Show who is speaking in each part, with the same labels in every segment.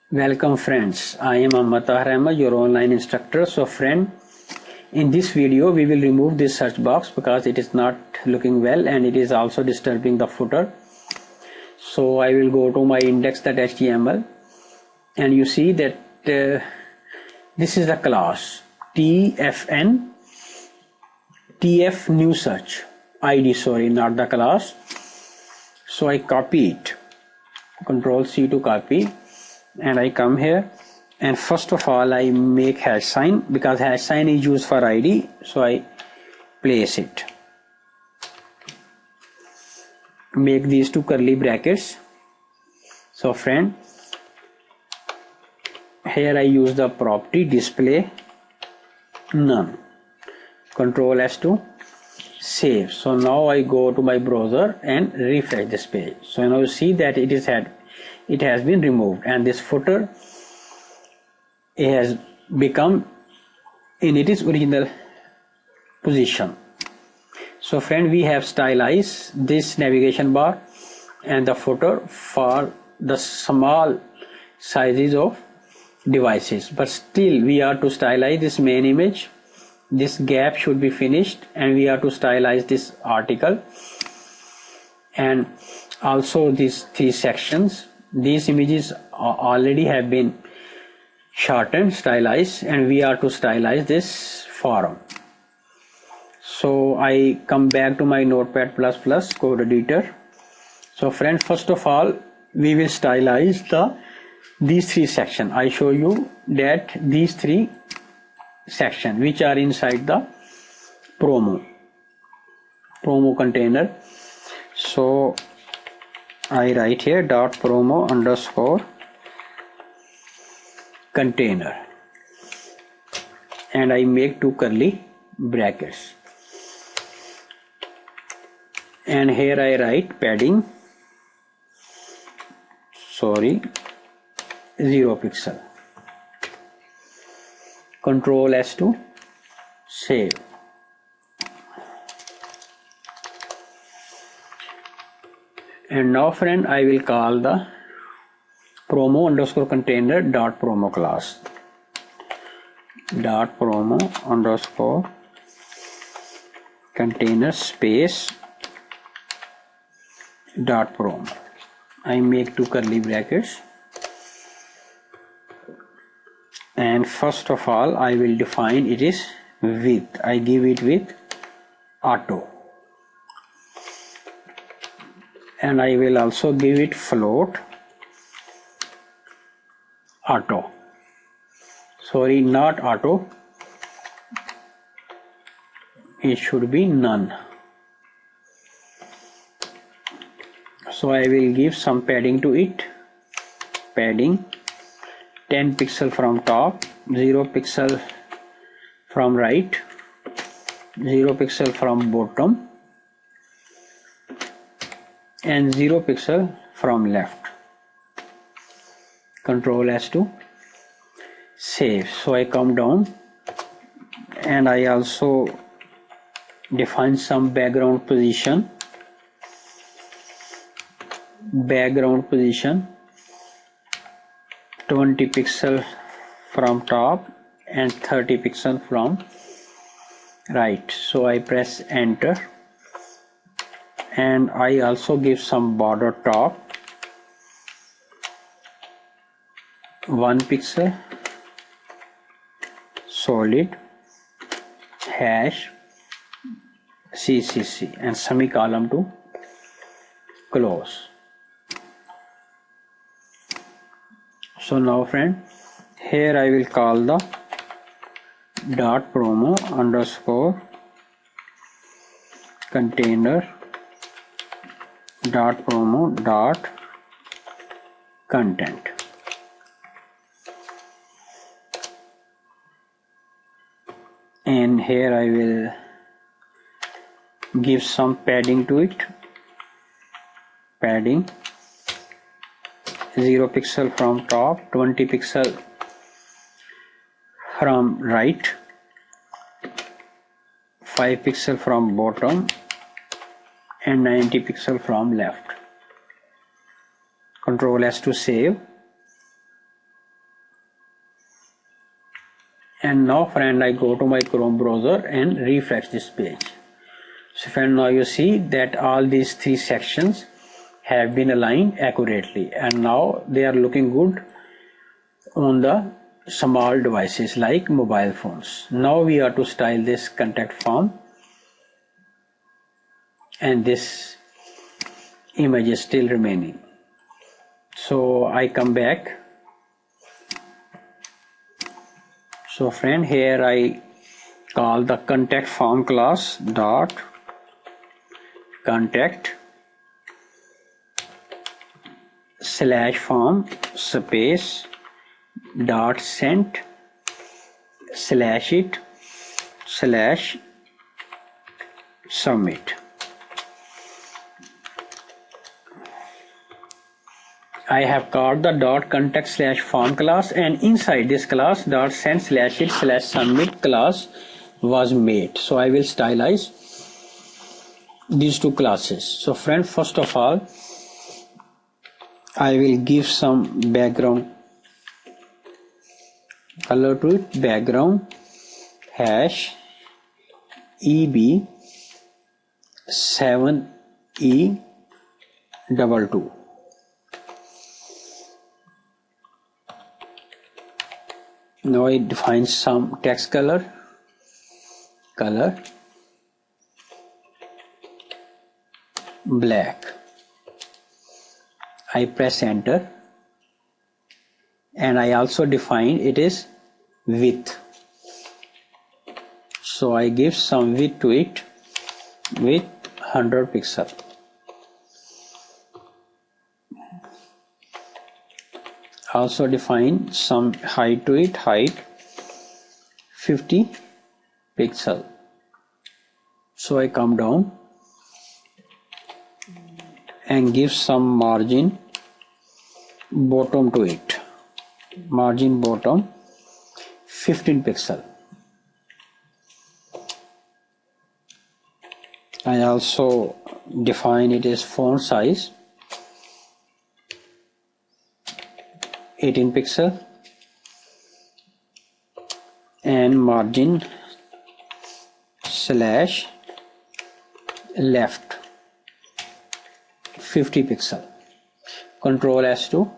Speaker 1: Welcome friends, I am Ahmad Ahmed, your online instructor. So friend, in this video we will remove this search box because it is not looking well and it is also disturbing the footer. So I will go to my index.html and you see that this is the class tfn tf new search id, sorry, not the class. So I copy it, Control C to copy, and I come here and first of all I make hash sign because hash sign is used for ID, so I place it, make these two curly brackets. So friend, here I use the property display none, Control S to save. So now I go to my browser and refresh this page. So now you see that it has been removed and this footer has become in its original position. So friend, we have stylized this navigation bar and the footer for the small sizes of devices, but still we are to stylize this main image. This gap should be finished and we are to stylize this article and also these three sections. These images already have been shortened, stylized, and we are to stylize this forum. So I come back to my Notepad++ code editor. So friends, first of all we will stylize these three sections. I show you that these three sections which are inside the promo container. So I write here .promo underscore container and I make two curly brackets, and here I write padding 0 pixel, Control S to save. And now friend, I will call the promo underscore container dot promo class, dot promo underscore container space dot promo. I make two curly brackets and first of all I will define it is width. I give it with auto and I will also give it float auto, sorry, not auto, it should be none. So I will give some padding to it, padding 10 pixel from top, 0 pixel from right, 0 pixel from bottom and 0 pixel from left. Control S to save. So I come down and I also define some background position, 20 pixel from top and 30 pixel from right. So I press enter and I also give some border top, 1 pixel solid hash CCC and semicolon to close. So now friend, here I will call the dot promo underscore container dot promo dot content. And here I will give some padding to it, padding 0 pixel from top, 20 pixel from right, 5 pixel from bottom and 90 pixel from left. Control S to save. And now friend, I go to my Chrome browser and refresh this page. So friend, now you see that all these three sections have been aligned accurately, and now they are looking good on the small devices like mobile phones. Now we are to style this contact form, and this image is still remaining. So I come back. So friend, here I call the contact form class dot contact slash form space dot sent slash it slash submit. I have called the dot contact slash form class, and inside this class dot send slash it slash submit class was made. So I will stylize these two classes. So friend, first of all, I will give some background color to it. Background hash EB7E22. Now I define some text color black. I press enter, and I also define it is width. So I give some width to it with 100 pixel. Also define some height to it, height 50 pixel. So I come down and give some margin bottom to it, margin bottom 15 pixel. I also define it as font size 18 pixel and margin slash left 50 pixel. Control S to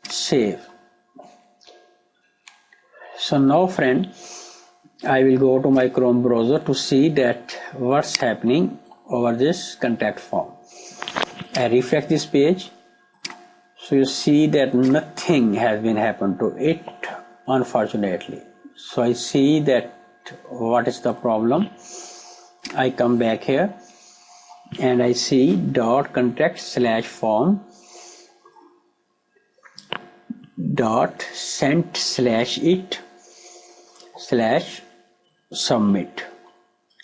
Speaker 1: save. So now friend, I will go to my Chrome browser to see that what's happening over this contact form. I refresh this page. So you see that nothing has been happened to it, unfortunately. So I see that what is the problem. I come back here and I see dot contact slash form dot sent slash it slash submit,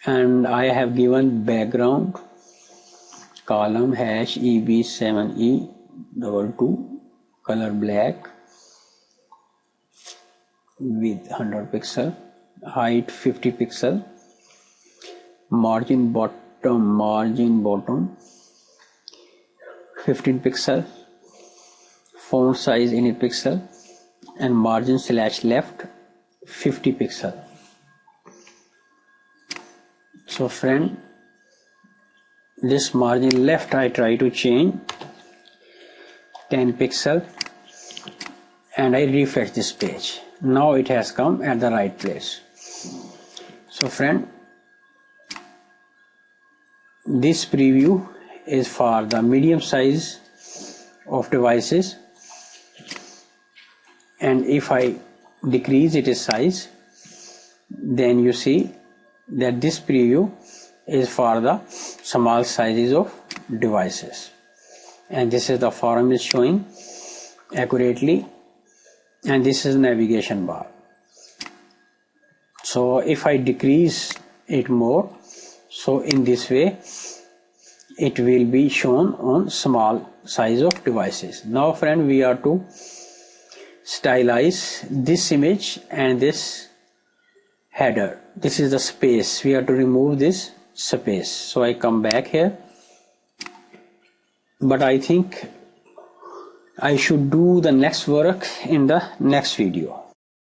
Speaker 1: and I have given background column hash EB7E22, color black with 100 pixel, height 50 pixel, margin bottom 15 pixel, font size in pixel, and margin slash left 50 pixel. So friend, this margin left I try to change 10 pixel, and I refresh this page. Now it has come at the right place. So friend, this preview is for the medium size of devices, and if I decrease its size, then you see that this preview is for the small sizes of devices, and this is the form is showing accurately, and this is navigation bar. So if I decrease it more, so in this way it will be shown on small size of devices. Now friend, we are to stylize this image and this header. This is the space. We have to remove this space. So I come back here, but I think I should do the next work in the next video.